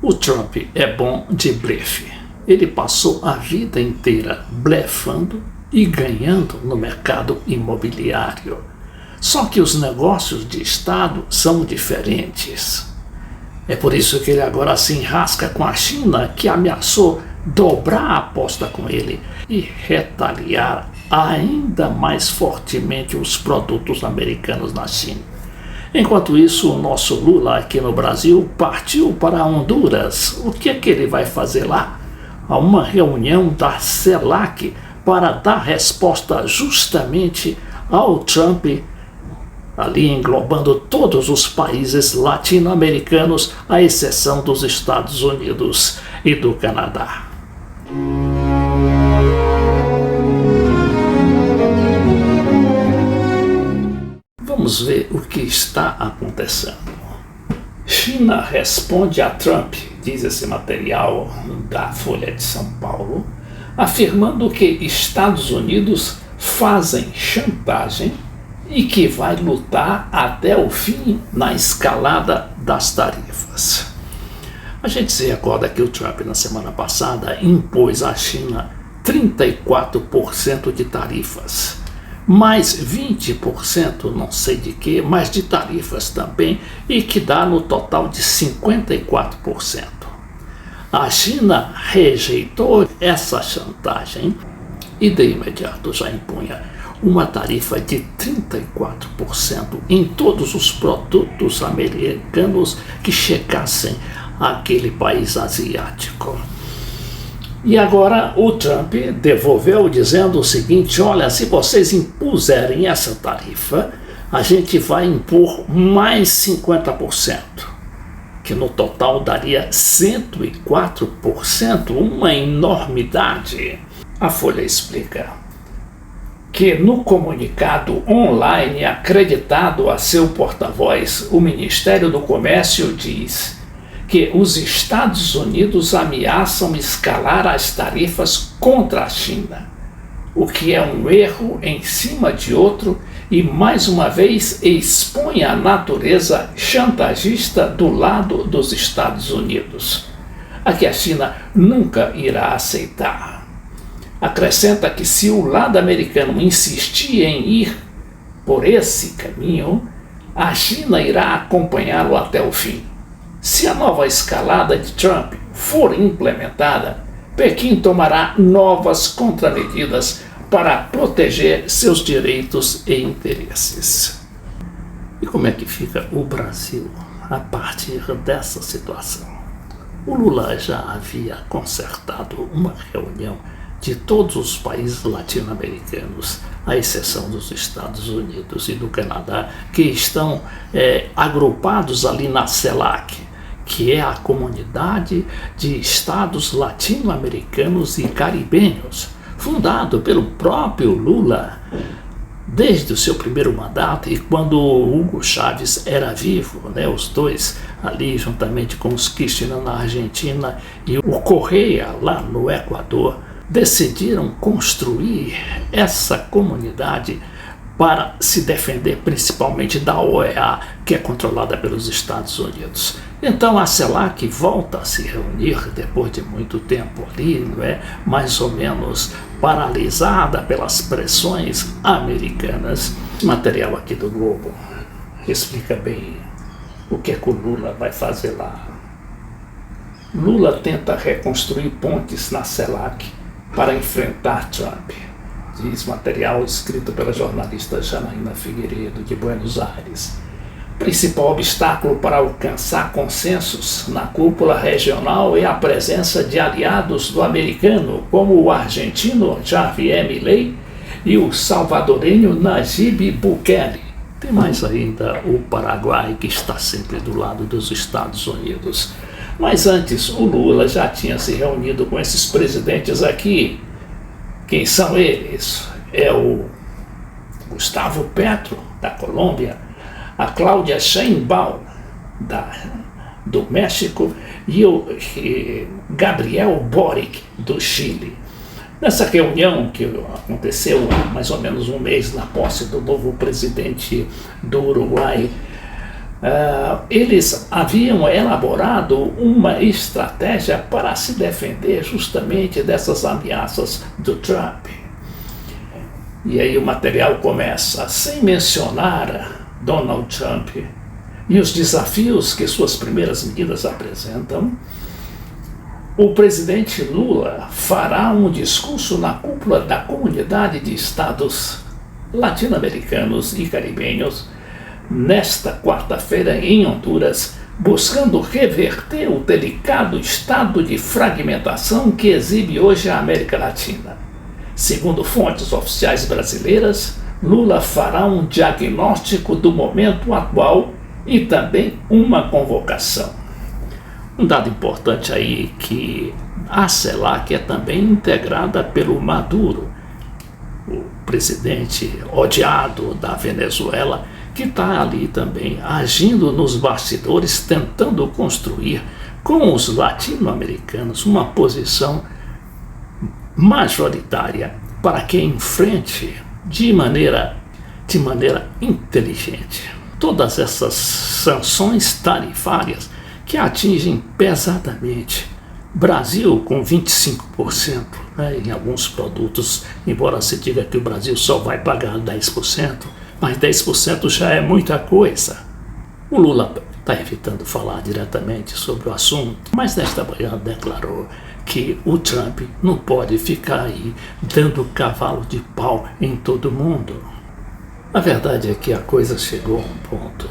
O Trump é bom de blefe. Ele passou a vida inteira blefando e ganhando no mercado imobiliário. Só que os negócios de Estado são diferentes. É por isso que ele agora se enrasca com a China, que ameaçou dobrar a aposta com ele e retaliar ainda mais fortemente os produtos americanos na China. Enquanto isso, o nosso Lula aqui no Brasil partiu para Honduras. O que é que ele vai fazer lá? Há uma reunião da CELAC para dar resposta justamente ao Trump, ali englobando todos os países latino-americanos, à exceção dos Estados Unidos e do Canadá. Vamos ver o que está acontecendo. China responde a Trump, diz esse material da Folha de São Paulo, afirmando que Estados Unidos fazem chantagem e que vai lutar até o fim na escalada das tarifas. A gente se recorda que o Trump, na semana passada, impôs à China 34% de tarifas, mais 20%, não sei de que, mais de tarifas também, e que dá no total de 54%. A China rejeitou essa chantagem e de imediato já impunha uma tarifa de 34% em todos os produtos americanos que chegassem àquele país asiático. E agora o Trump devolveu dizendo o seguinte: olha, se vocês impuserem essa tarifa, a gente vai impor mais 50%, que no total daria 104%, uma enormidade. A Folha explica que no comunicado online acreditado a seu porta-voz, o Ministério do Comércio diz que os Estados Unidos ameaçam escalar as tarifas contra a China, o que é um erro em cima de outro e, mais uma vez, expõe a natureza chantagista do lado dos Estados Unidos, a que a China nunca irá aceitar. Acrescenta que se o lado americano insistir em ir por esse caminho, a China irá acompanhá-lo até o fim. Se a nova escalada de Trump for implementada, Pequim tomará novas contramedidas para proteger seus direitos e interesses. E como é que fica o Brasil a partir dessa situação? O Lula já havia concertado uma reunião de todos os países latino-americanos, à exceção dos Estados Unidos e do Canadá, que estão agrupados ali na CELAC, que é a comunidade de estados latino-americanos e caribenhos, fundado pelo próprio Lula desde o seu primeiro mandato e quando Hugo Chávez era vivo, os dois ali juntamente com os Kirchner na Argentina e o Correa lá no Equador, decidiram construir essa comunidade para se defender principalmente da OEA, que é controlada pelos Estados Unidos. Então a CELAC volta a se reunir depois de muito tempo ali, mais ou menos paralisada pelas pressões americanas. Esse material aqui do Globo explica bem o que o Lula vai fazer lá. Lula tenta reconstruir pontes na CELAC para enfrentar Trump, diz material escrito pela jornalista Janaína Figueiredo, de Buenos Aires. O principal obstáculo para alcançar consensos na cúpula regional é a presença de aliados do americano, como o argentino Javier Milei e o salvadorenho Nayib Bukele. Tem mais ainda o Paraguai, que está sempre do lado dos Estados Unidos. Mas antes, o Lula já tinha se reunido com esses presidentes aqui. Quem são eles? É o Gustavo Petro, da Colômbia, a Cláudia Sheinbaum, do México, e o Gabriel Boric, do Chile. Nessa reunião que aconteceu há mais ou menos um mês na posse do novo presidente do Uruguai, eles haviam elaborado uma estratégia para se defender justamente dessas ameaças do Trump. E aí o material começa sem mencionar Donald Trump e os desafios que suas primeiras medidas apresentam. O presidente Lula fará um discurso na cúpula da Comunidade de Estados Latino-Americanos e Caribenhos nesta quarta-feira em Honduras, buscando reverter o delicado estado de fragmentação que exibe hoje a América Latina. Segundo fontes oficiais brasileiras, Lula fará um diagnóstico do momento atual e também uma convocação. Um dado importante aí que a CELAC é também integrada pelo Maduro, o presidente odiado da Venezuela, que está ali também agindo nos bastidores, tentando construir com os latino-americanos uma posição majoritária para que enfrente de maneira inteligente todas essas sanções tarifárias que atingem pesadamente Brasil com 25%, né, em alguns produtos, embora se diga que o Brasil só vai pagar 10%, mas 10% já é muita coisa. O Lula está evitando falar diretamente sobre o assunto, mas nesta manhã declarou que o Trump não pode ficar aí dando cavalo de pau em todo mundo. A verdade é que a coisa chegou a um ponto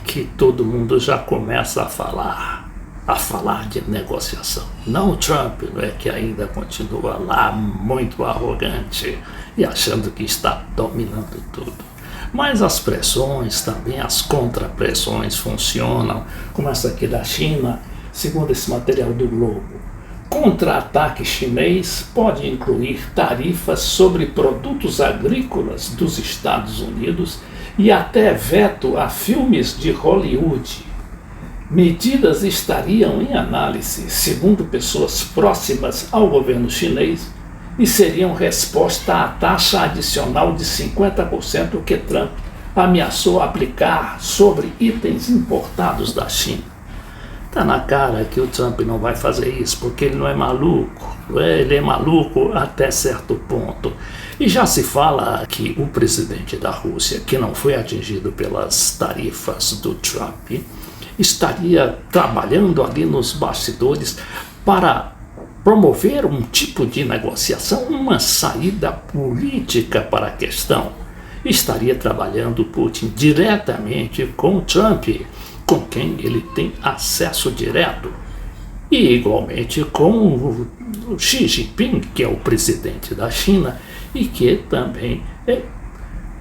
que todo mundo já começa a falar de negociação. Não o Trump, não é, que ainda continua lá muito arrogante e achando que está dominando tudo. Mas as pressões também, as contrapressões funcionam, como essa aqui da China, segundo esse material do Globo. Contra-ataque chinês pode incluir tarifas sobre produtos agrícolas dos Estados Unidos e até veto a filmes de Hollywood. Medidas estariam em análise, segundo pessoas próximas ao governo chinês, e seriam resposta à taxa adicional de 50% que Trump ameaçou aplicar sobre itens importados da China. Está na cara que o Trump não vai fazer isso, porque ele não é maluco. Ele é maluco até certo ponto. E já se fala que o presidente da Rússia, que não foi atingido pelas tarifas do Trump, estaria trabalhando ali nos bastidores para promover um tipo de negociação, uma saída política para a questão. Estaria trabalhando Putin diretamente com Trump, com quem ele tem acesso direto, e igualmente com o Xi Jinping, que é o presidente da China, e que também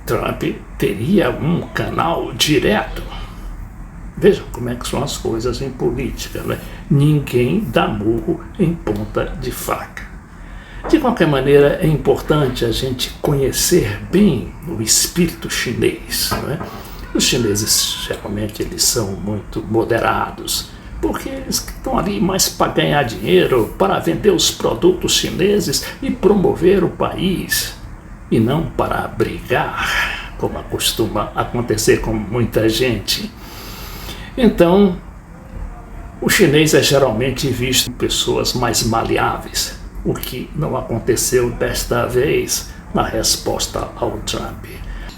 Trump teria um canal direto. Vejam como é que são as coisas em política, né? Ninguém dá murro em ponta de faca. De qualquer maneira, é importante a gente conhecer bem o espírito chinês, né? Os chineses, geralmente, eles são muito moderados, porque eles estão ali mais para ganhar dinheiro, para vender os produtos chineses e promover o país, e não para brigar, como costuma acontecer com muita gente. Então, o chinês é geralmente visto como pessoas mais maleáveis, o que não aconteceu desta vez na resposta ao Trump.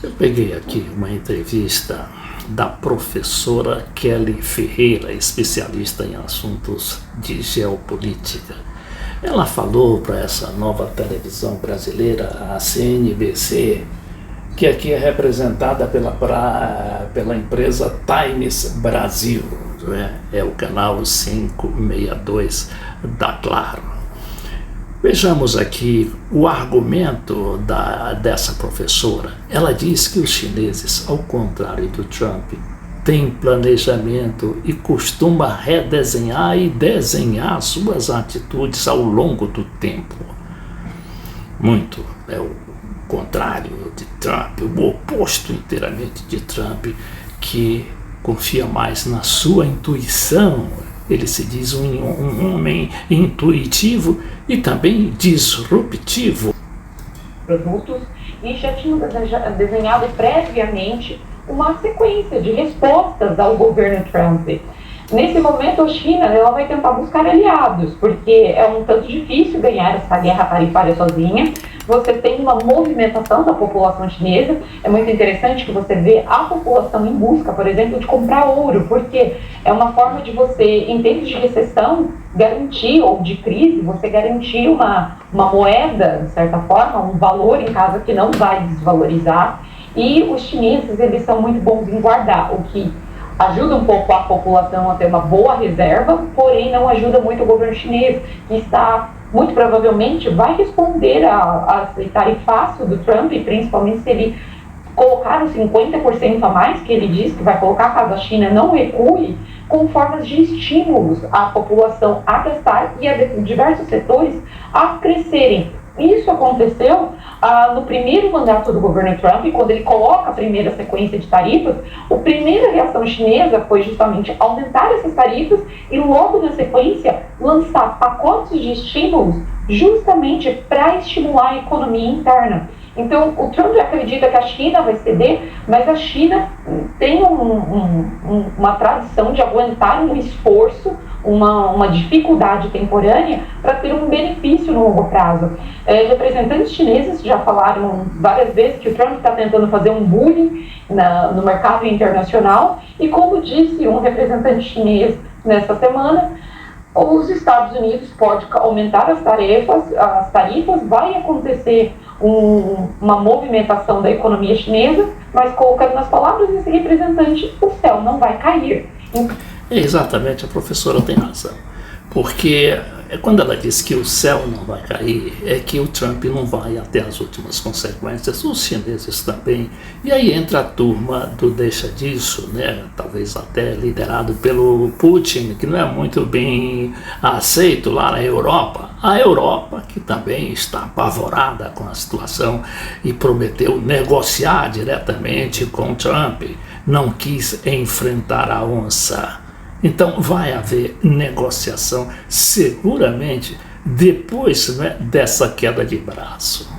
Eu peguei aqui uma entrevista da professora Kelly Ferreira, especialista em assuntos de geopolítica. Ela falou para essa nova televisão brasileira, a CNBC, que aqui é representada pela empresa Times Brasil, é o canal 562 da Claro. Vejamos aqui o argumento dessa professora. Ela diz que os chineses, ao contrário do Trump, têm planejamento e costuma redesenhar e desenhar suas atitudes ao longo do tempo. Muito é o contrário de Trump, o oposto inteiramente de Trump, que confia mais na sua intuição. Ele se diz um homem intuitivo e também disruptivo. Produtos, e já tinham desenhado previamente uma sequência de respostas ao governo Trump. Nesse momento, a China ela vai tentar buscar aliados, porque é um tanto difícil ganhar essa guerra tarifária sozinha. Você tem uma movimentação da população chinesa. É muito interessante que você vê a população em busca, por exemplo, de comprar ouro, porque é uma forma de você, em tempos de recessão, garantir, ou de crise, você garantir uma moeda, de certa forma, um valor em casa que não vai desvalorizar. E os chineses, eles são muito bons em guardar, o que ajuda um pouco a população a ter uma boa reserva, porém não ajuda muito o governo chinês, que está, muito provavelmente, vai responder a esse tarifaço do Trump, principalmente se ele colocar os 50% a mais, que ele diz que vai colocar caso a China não recue, com formas de estímulos à população a gastar e a diversos setores a crescerem. Isso aconteceu no primeiro mandato do governo Trump, quando ele coloca a primeira sequência de tarifas. A primeira reação chinesa foi justamente aumentar essas tarifas e logo na sequência lançar pacotes de estímulos justamente para estimular a economia interna. Então, o Trump acredita que a China vai ceder, mas a China tem uma tradição de aguentar um esforço, uma dificuldade temporânea para ter um benefício no longo prazo. Representantes chineses já falaram várias vezes que o Trump está tentando fazer um bullying no mercado internacional e, como disse um representante chinês nessa semana, os Estados Unidos podem aumentar as tarifas, vai acontecer uma movimentação da economia chinesa, mas colocando nas palavras desse representante, o céu não vai cair. Exatamente, a professora tem razão, porque quando ela diz que o céu não vai cair, é que o Trump não vai até as últimas consequências, os chineses também, e aí entra a turma do deixa disso, né? Talvez até liderado pelo Putin, que não é muito bem aceito lá na Europa, a Europa que também está apavorada com a situação e prometeu negociar diretamente com o Trump, não quis enfrentar a onça. Então vai haver negociação seguramente depois, né, dessa queda de braço.